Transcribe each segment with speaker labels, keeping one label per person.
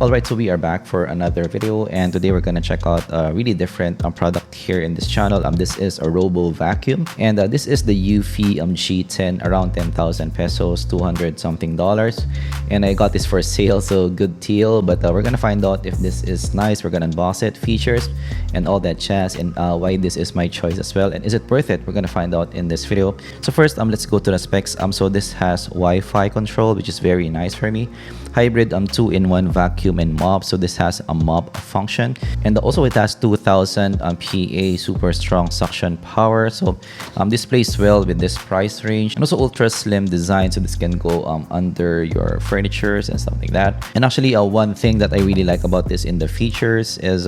Speaker 1: Alright, so we are back for another video, and today we're gonna check out a really different product here in this channel. This is a robo vacuum, and this is the Eufy G10, around 10,000 pesos, 200 something dollars. And I got this for sale, so good deal. But we're gonna find out if this is nice. We're gonna unbox it, features, and all that jazz, and why this is my choice as well, and is it worth it? We're gonna find out in this video. So first, let's go to the specs. So this has Wi-Fi control, which is very nice for me. Hybrid 2-in-1 vacuum and mop, so this has a mop function, and also it has 2000 PA super strong suction power. So this plays well with this price range, and also ultra slim design, so this can go under your furnitures and stuff like that. And actually one thing that I really like about this in the features is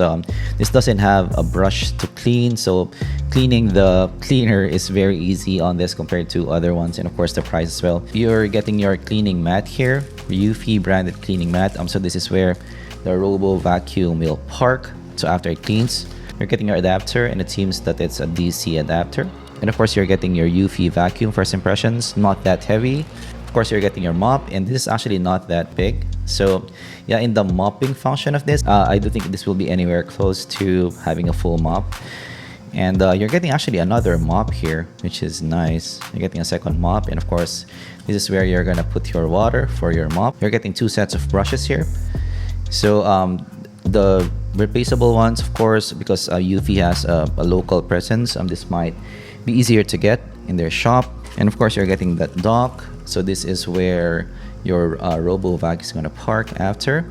Speaker 1: this doesn't have a brush to clean, so cleaning the cleaner is very easy on this compared to other ones, and of course the price as well. You're getting your cleaning mat here, Eufy branded cleaning mat. So this is where the robo vacuum will park. So after it cleans, you're getting your adapter, and it seems that it's a DC adapter. And of course you're getting your Eufy vacuum. First impressions, not that heavy. Of course you're getting your mop, and this is actually not that big. So yeah, in the mopping function of this, I do think this will be anywhere close to having a full mop. And you're getting actually another mop here, which is nice. You're getting a second mop, and of course this is where you're gonna put your water for your mop. You're getting two sets of brushes here. So the replaceable ones, of course, because Eufy has a local presence, this might be easier to get in their shop. And of course you're getting that dock, so this is where your RoboVac is gonna park after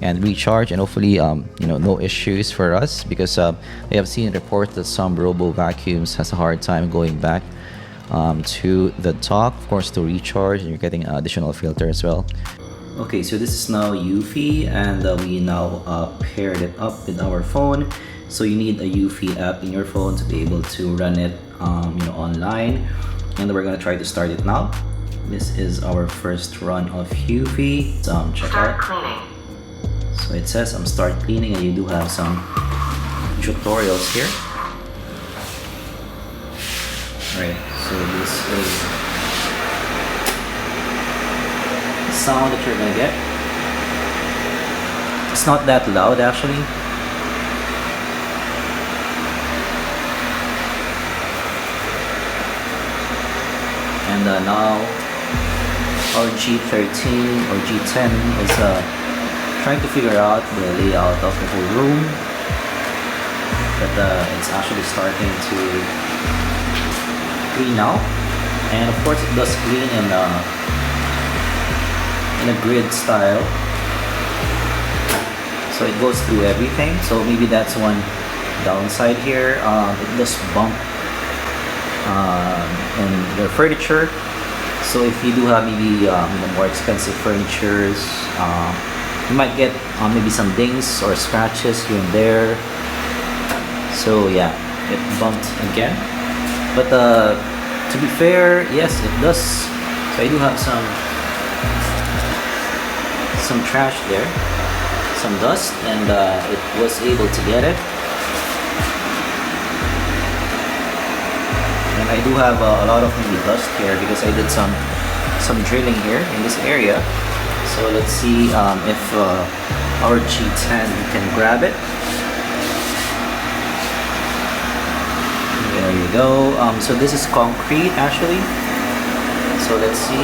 Speaker 1: and recharge, and hopefully no issues for us, because I have seen reports that some robo vacuums has a hard time going back to the dock, of course, to recharge, and you're getting an additional filter as well. Okay, so this is now Eufy, and we now paired it up with our phone. So you need a Eufy app in your phone to be able to run it online, and we're gonna try to start it now. This is our first run of Eufy. Check out. Cleaning. So it says start cleaning, and you do have some tutorials here. Alright, so this is the sound that you're gonna get. It's not that loud actually. And now our G13 or G10 is trying to figure out the layout of the whole room, but it's actually starting to clean now. And of course it does clean in a grid style, so it goes through everything. So maybe that's one downside here. It does bump in the furniture, so if you do have maybe more expensive furnitures, you might get maybe some dings or scratches here and there. So yeah, it bumped again. But to be fair, yes, it does. So I do have some trash there, some dust, and it was able to get it. And I do have a lot of maybe dust here because I did some drilling here in this area. So let's see if our G10 can grab it. There you go. So this is concrete actually. So let's see.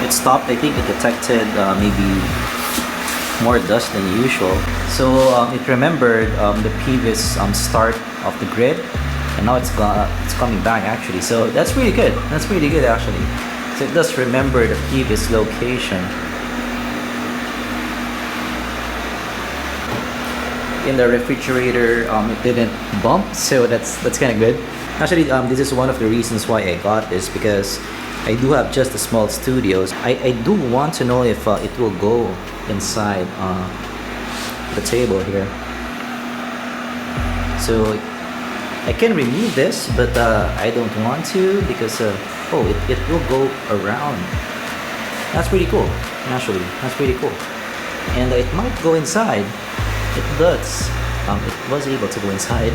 Speaker 1: It stopped. I think it detected maybe more dust than usual. So it remembered the previous start of the grid, and now it's coming back actually. So that's really good. That's really good actually. So it does remember the previous location. In the refrigerator, it didn't bump, so that's kind of good. Actually, this is one of the reasons why I got this, because I do have just a small studios. I do want to know if it will go inside the table here. So I can remove this, but I don't want to, because oh, it will go around. That's pretty cool, actually. That's pretty cool. And it might go inside. It does. It was able to go inside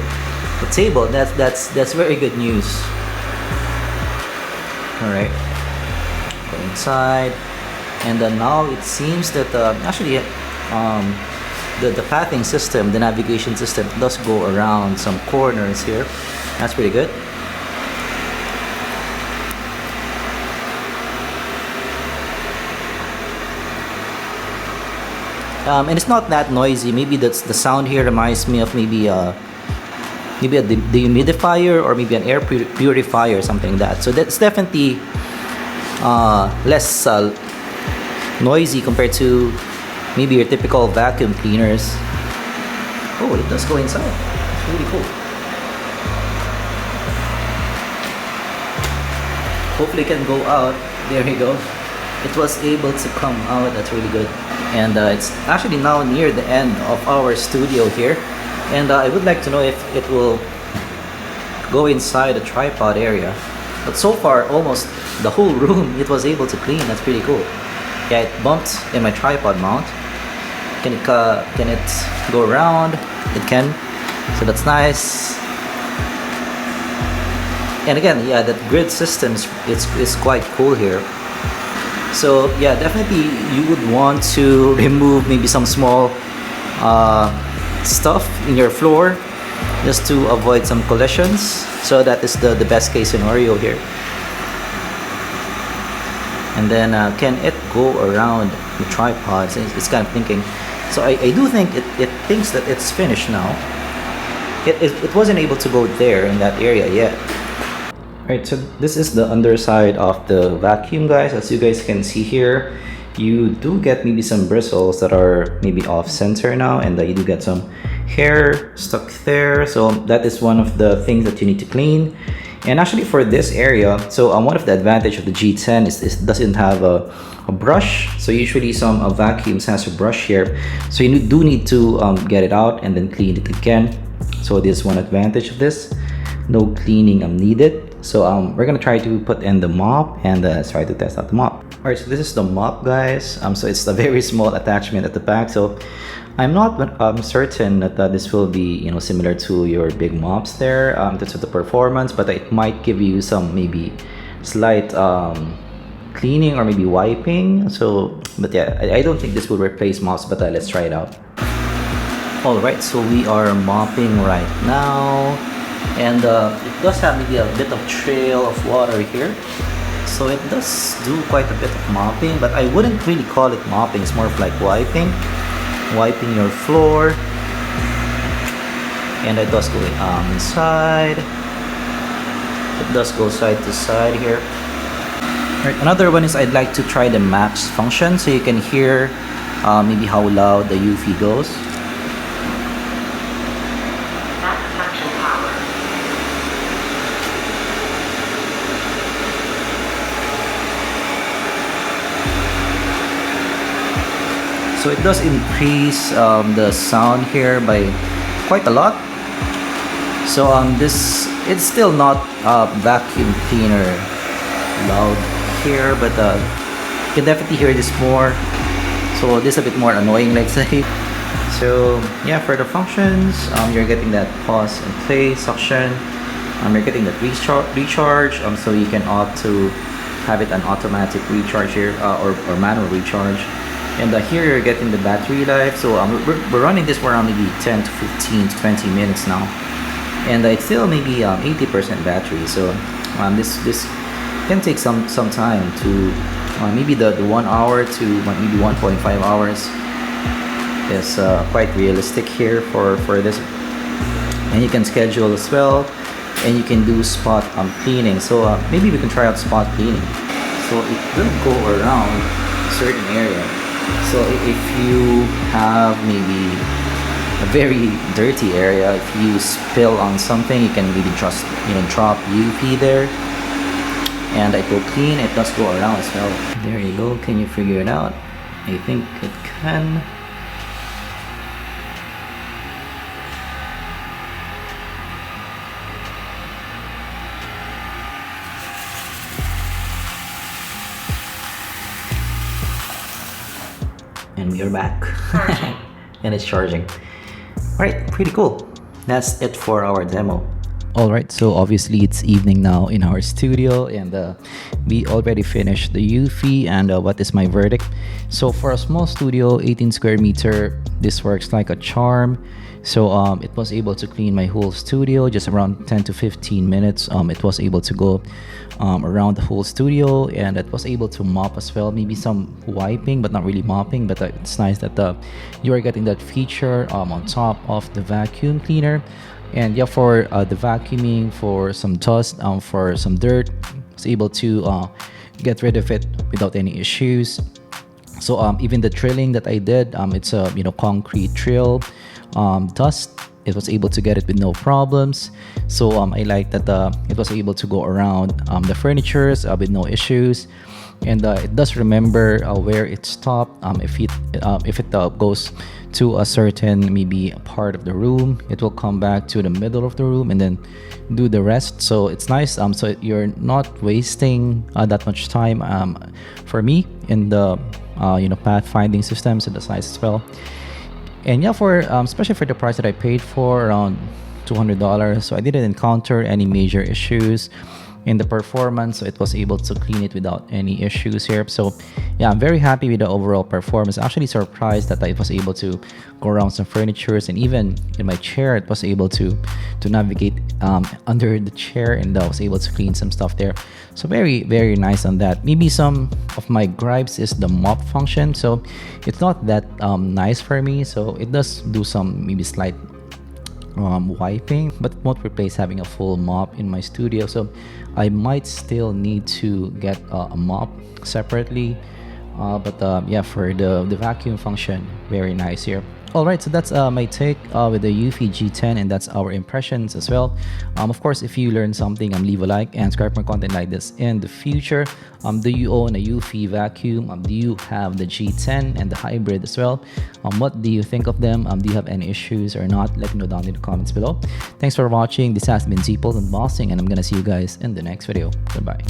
Speaker 1: the table. That's very good news. All right, go inside, and then now it seems that actually the pathing system, the navigation system, does go around some corners here. That's pretty good. And it's not that noisy. Maybe that's the sound here reminds me of maybe a dehumidifier or maybe an air purifier or something like that. So that's definitely less noisy compared to maybe your typical vacuum cleaners. Oh, it does go inside. It's really cool. Hopefully it can go out. There you go. It was able to come out. That's really good. And it's actually now near the end of our studio here. And I would like to know if it will go inside the tripod area. But so far, almost the whole room it was able to clean. That's pretty cool. Yeah, it bumped in my tripod mount. Can it go around? It can. So that's nice. And again, yeah, that grid system is quite cool here. So yeah, definitely you would want to remove maybe some small stuff in your floor just to avoid some collisions. So that is the best case scenario here. And then can it go around the tripod? It's kind of thinking. So I do think it thinks that it's finished now. It wasn't able to go there in that area yet. Alright, so this is the underside of the vacuum, guys. As you guys can see here, you do get maybe some bristles that are maybe off center now, and you do get some hair stuck there. So that is one of the things that you need to clean. And actually for this area, so one of the advantage of the G10 is it doesn't have a brush. So usually some vacuums has a brush here, so you do need to get it out and then clean it again. So this is one advantage of this. No cleaning needed. So we're gonna try to put in the mop and try to test out the mop. All right, so this is the mop, guys. So it's a very small attachment at the back. So I'm not certain that this will be similar to your big mops there. That's the performance, but it might give you some maybe slight cleaning or maybe wiping. So, but yeah, I don't think this will replace mops. But let's try it out. All right, so we are mopping right now. And it does have maybe a bit of trail of water here, so it does do quite a bit of mopping, but I wouldn't really call it mopping. It's more of like wiping your floor. And it does go inside. It does go side to side here. Right, another one is I'd like to try the max function, so you can hear maybe how loud the Eufy goes. So it does increase the sound here by quite a lot. So it's still not vacuum cleaner loud here, but you can definitely hear this more. So this is a bit more annoying, let's say. So yeah, for the functions, you're getting that pause and play suction. You're getting that recharge. So you can opt to have it an automatic recharge here or manual recharge. And here you're getting the battery life. So we're running this for around maybe 10 to 15 to 20 minutes now, and it's still maybe 80% battery. So this can take some time to maybe the 1 hour to maybe 1.5 hours is quite realistic here for this. And you can schedule as well, and you can do spot cleaning. So maybe we can try out spot cleaning. So it will go around a certain area. So if you have maybe a very dirty area, if you spill on something, you can maybe just drop Eufy there, and it will clean. It does go around as well. There you go. Can you figure it out? I think it can. And we are back. And it's charging. Alright, pretty cool. That's it for our demo. Alright, so obviously it's evening now in our studio, and we already finished the Eufy. And what is my verdict? So for a small studio, 18 square meter, this works like a charm. So it was able to clean my whole studio just around 10 to 15 minutes. It was able to go around the whole studio, and it was able to mop as well. Maybe some wiping, but not really mopping. But it's nice that you are getting that feature on top of the vacuum cleaner. And yeah, for the vacuuming, for some dust, for some dirt, was able to get rid of it without any issues. So even the drilling that I did, it's a concrete drill. Dust, it was able to get it with no problems. So I like that it was able to go around the furnitures with no issues. And it does remember where it stopped. If it goes to a certain maybe part of the room, it will come back to the middle of the room and then do the rest. So it's nice. So you're not wasting that much time for me in the path finding systems and the size as well. And yeah, for especially for the price that I paid for, around $200, so I didn't encounter any major issues in the performance. So it was able to clean it without any issues here. So yeah, I'm very happy with the overall performance. Actually surprised that I was able to go around some furnitures, and even in my chair it was able to navigate under the chair, and I was able to clean some stuff there. So very, very nice on that. Maybe some of my gripes is the mop function. So it's not that nice for me. So it does do some maybe slight wiping, but it won't replace having a full mop in my studio. So I might still need to get a mop separately. But yeah, for the vacuum function, very nice here. Alright, so that's my take with the Eufy G10, and that's our impressions as well. Of course, if you learned something, leave a like and subscribe for more content like this in the future. Do you own a Eufy vacuum? Do you have the G10 and the hybrid as well? What do you think of them? Do you have any issues or not? Let me know down in the comments below. Thanks for watching. This has been Zipol Unboxing, and I'm gonna see you guys in the next video. Goodbye.